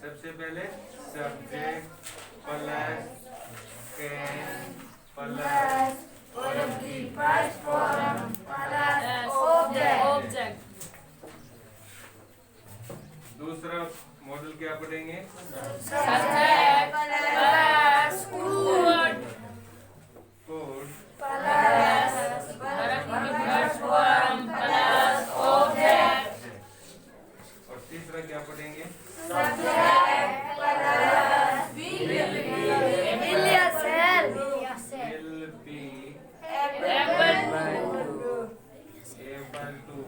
सबसे पहले subject plus can plus verb की first form plus object. दूसरा मॉडल क्या पढ़ेंगे? Subject plus food food plus verb की first form plus object. और तीसरा क्या पढ़ेंगे? Subject plus will be will be able to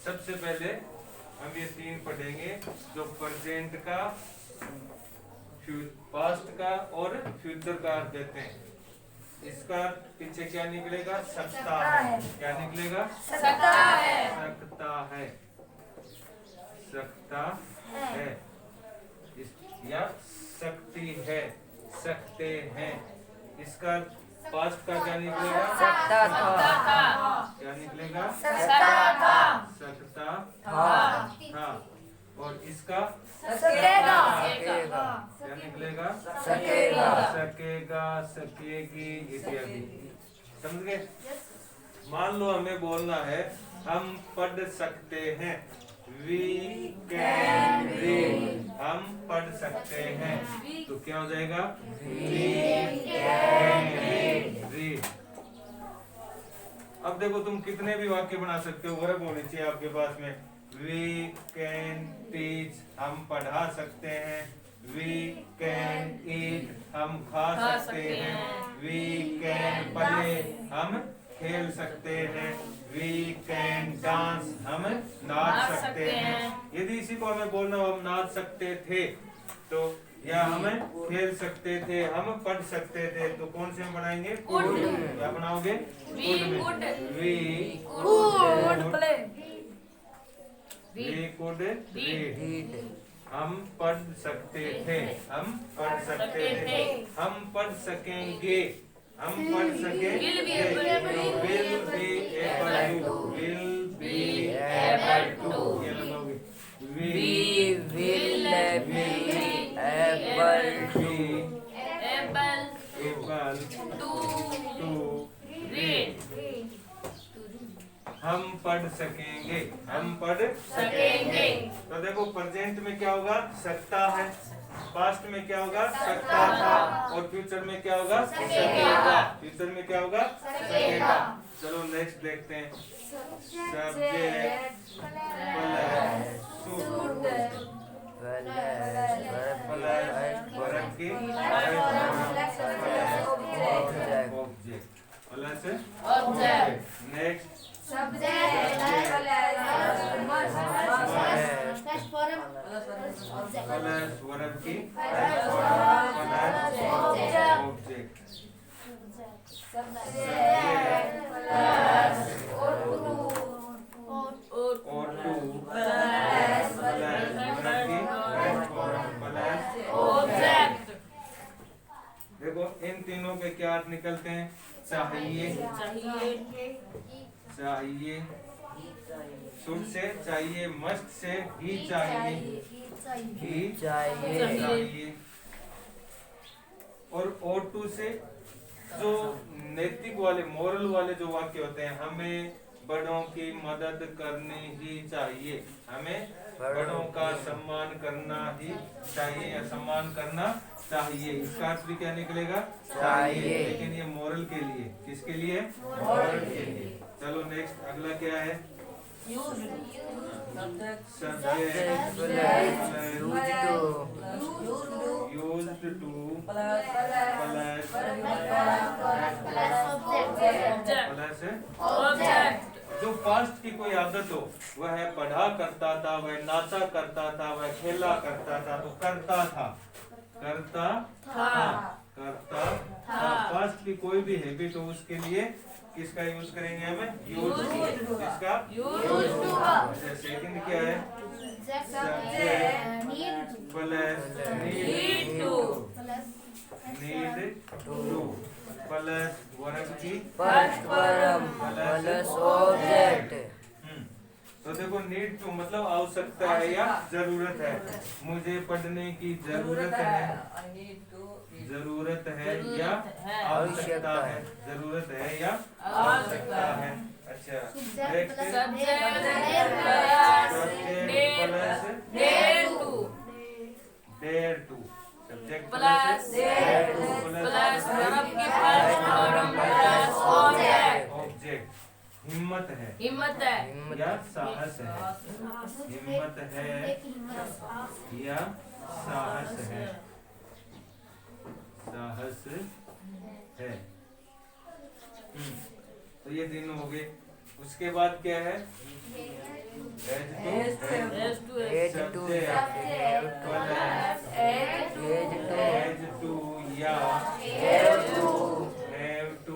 सबसे पहले हम ये तीन पढ़ेंगे जो प्रेजेंट का, पास्ट का और फ्यूचर का अर्थ देते हैं। इसका पीछे क्या निकलेगा? सकता है। क्या निकलेगा? सकता है सकता है, सकता है या सकती है, सकते हैं। इसका पास्ट का क्या निकलेगा? सकता था क्या निकलेगा? सकता था सकता था। और इसका सकेगा क्या निकलेगा? सकेगा सकेगा, सकेगी इत्यादि। समझ गए? मान लो हमें बोलना है हम पढ़ सकते हैं, वी कैन रीड, हम पढ़ सकते हैं, तो क्या हो जाएगा? We can read. अब देखो तुम कितने भी वाक्य बना सकते हो, वर्ब होने चाहिए आपके पास में। वी कैन टीच, हम पढ़ा सकते हैं। वी कैन ईट, हम खा सकते हैं। वी कैन प्ले, हम खेल सकते हैं। वी कैन डांस, हम नाच सकते हैं। यदि इसी को हमें बोलना हो हम नाच सकते थे, तो या हम खेल सकते थे, हम पढ़ सकते थे, तो कौन से हम बनाएंगे? कुड। क्या बनाओगे? वी कुड रीड, हम पढ़ सकते थे, हम पढ़ सकते थे। हम पढ़ सकेंगे, हम पढ़ सकेंगे। Will be able to, will be able to. ये लगाओगे, We will be able able to to read. हम पढ़ सकेंगे, हम पढ़ सकेंगे तो देखो प्रेजेंट में क्या होगा? सकता है। पास्ट में क्या होगा? सकता था। और फ्यूचर में क्या होगा? सकेगा। फ्यूचर में क्या होगा? सकेगा। चलो नेक्स्ट देखते हैं। सब्जेक्ट वर्ब की ऑब्जेक्ट। नेक्स्ट प्लस वर्ब की ऑब्जेक्ट। और टू प्लस वर्ब की object. देखो इन तीनों के क्या अर्थ निकलते हैं? चाहिए, चाहिए, शुड से चाहिए, मस्ट से ही चाहिए, ही चाहिए। और O2 से जो नैतिक वाले, मोरल वाले जो वाक्य होते हैं, हमें बड़ों की मदद करनी ही चाहिए, हमें बड़ों का सम्मान करना ही चाहिए या सम्मान करना चाहिए। इसका अर्थ भी क्या निकलेगा? चाहिए। लेकिन ये मोरल के लिए, किसके लिए? मोरल के लिए। चलो नेक्स्ट अगला क्या है? Subject used two plus Object. जो पास्ट की कोई आदत हो, वह पढ़ा करता था, वह नाचा करता था, वह खेला करता था, तो करता था, करता था, करता था। पास्ट की कोई भी हैबिट हो उसके लिए किसका यूज करेंगे? हमें यूज। किसका? यूज। सेकंड क्या है? Subject plus need to need to plus verb की फर्स्ट फॉर्म प्लस ऑब्जेक्ट। तो देखो नीड टू मतलब आवश्यकता है या जरूरत है। मुझे पढ़ने की जरूरत है, जरूरत है या आवश्यकता है, जरूरत है या आवश्यकता है। अच्छा next dare to subject plus object. हिम्मत है, हिम्मत है या साहस है, हिम्मत है या साहस है, साहस है। तो ये तीनों हो गए। उसके बाद क्या है? एज टू या हैव टू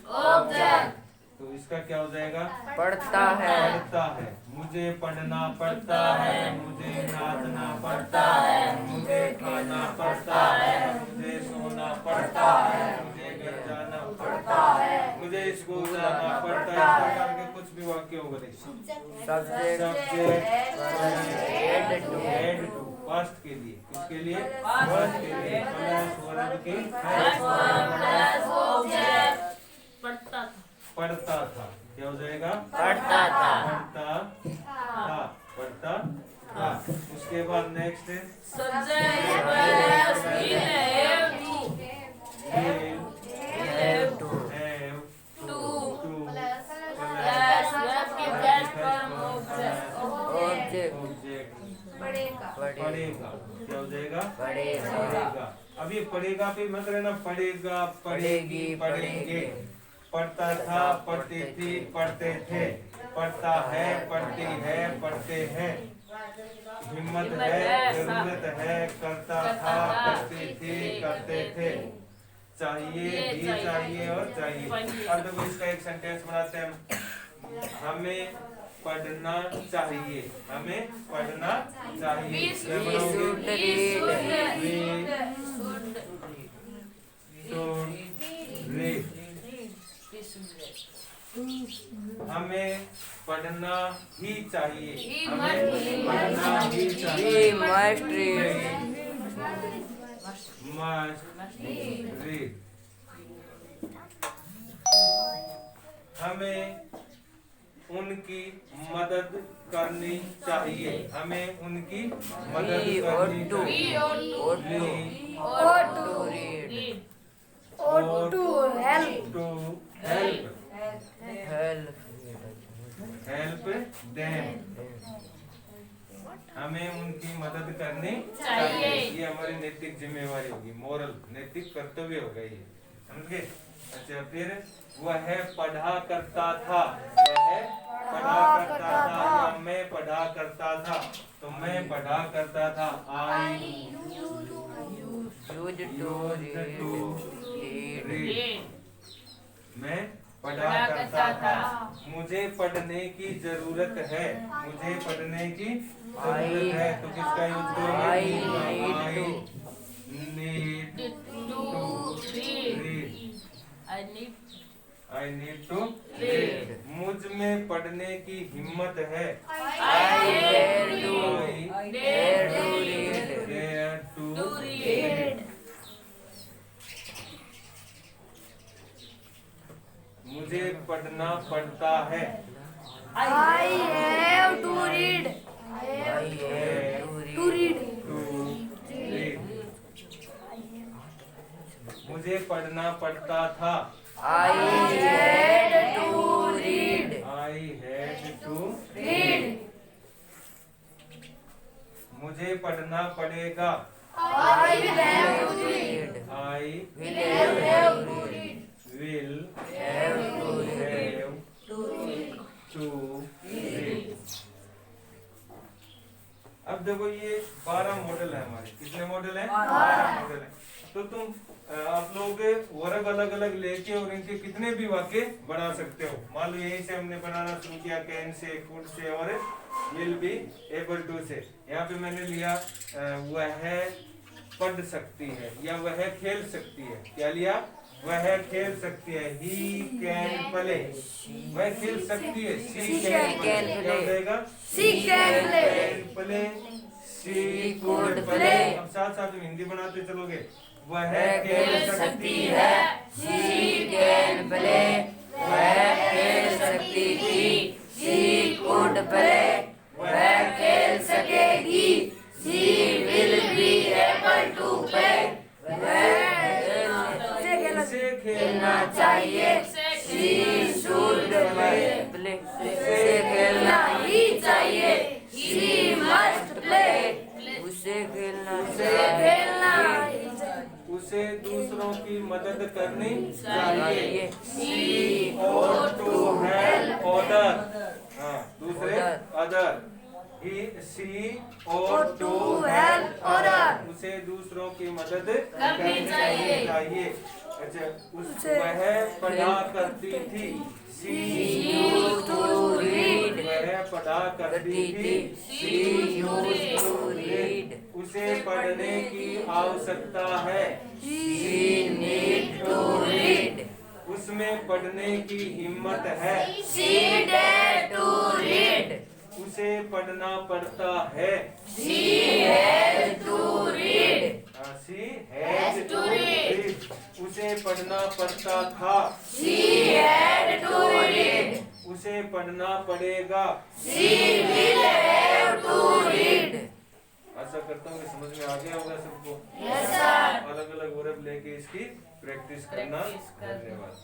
ऑब्जेक्ट। तो इसका क्या हो जाएगा? पढ़ता है, पढ़ता है। मुझे पढ़ना पड़ता है, मुझे नाचना पड़ता है, मुझे खाना पड़ता है, मुझे सोना पड़ता है, मुझे घर जाना पड़ता है, मुझे स्कूल जाना पड़ता है। इस प्रकार के कुछ भी वाक्य हो गए। सब्जेक्ट हेड टू पास्ट के लिए, किसके लिए? पास्ट के लिए प्लस वर्ब के पढ़ता था। क्या हो जाएगा? पढ़ता था, पढ़ता था। उसके बाद नेक्स्ट हैव टू ऑब्जेक्ट पढ़ेगा। क्या हो जाएगा? पढ़ेगा। अब ये पढ़ेगा पे मत रहना, पढ़ेगा, पढ़ेगी, पढ़ेंगे। पढ़ता था, पढ़ती थी, पढ़ते थे। पढ़ता है, पढ़ती है, पढ़ते हैं। हिम्मत है, जरूरत है, करता था, करती थी, करते थे। चाहिए भी चाहिए और चाहिए। अब देखो इसका एक सेंटेंस बनाते हैं। हमें पढ़ना चाहिए, हमें पढ़ना चाहिए। हमें पढ़ना ही चाहिए, हमें पढ़ना ही चाहिए। Must read, must read. हमें उनकी मदद करनी चाहिए, हमें उनकी मदद करनी चाहिए। Help them. हमें उनकी मदद करनी चाहिए। ये हमारी नैतिक जिम्मेवारी होगी, मोरल नैतिक कर्तव्य होगा ये, समझ गए? अच्छा फिर वह पढ़ा करता था, वह पढ़ा करता था या मैं पढ़ा करता था। तो मैं पढ़ा करता था, आई रीड। मैं पढ़ा करता था। मुझे पढ़ने की जरूरत है, मुझे पढ़ने की जरूरत है। तो किसका यूज करोगे? I need to read. मुझ में पढ़ने की हिम्मत है, dare to read। मुझे पढ़ना पड़ता है, I have to read। to read। मुझे पढ़ना पड़ता था, I had to read। I had to Read। मुझे पढ़ना पड़ेगा, I have to read। I will have to read। will have to read। अब देखो ये 12 मॉडल है हमारे। कितने मॉडल हैं? 12 मॉडल है। तो तुम आप लोग वर्ग अलग अलग लेके और इनके कितने भी वाक्य बना सकते हो। मान लो यहीं से हमने बनाना शुरू किया, कैन से, कुड से और विल बी एबल टू से। यहाँ पे मैंने लिया वह पढ़ सकती है या वह खेल सकती है। क्या लिया? वह खेल सकती है। He can play. वह खेल सकती है। She can play. क्या हो जाएगा? She can play. Can play. She could play. अब साथ साथ में हिंदी बनाते चलोगे। वह खेल सकती है। She can play. वह खेल सकती थी। She could play. वह खेल सकेगी। She will be able to play. उसे खेलना चाहिए। She should play. उसे खेलना ही चाहिए। She must play. उसे खेलना चाहिए। उसे दूसरों की मदद करनी चाहिए। चाहिए। She ought to help other। हाँ, दूसरे other. She ought to help other। उसे दूसरों की मदद करनी चाहिए। अच्छा, वह पढ़ा करती थी। She used to read। वह पढ़ा करती थी। She used to read। उसे पढ़ने की आवश्यकता है। She need to read। उसमें पढ़ने की हिम्मत है। She dare to read। उसे पढ़ना पड़ता है। She has to read। She has to read। उसे पढ़ना पड़ता था। She had to read। उसे पढ़ना पड़ेगा। She will have to read। आशा करता हूँ कि समझ में आ गया होगा सबको। Yes sir। अलग अलग वर्ब लेके इसकी प्रैक्टिस करना। धन्यवाद।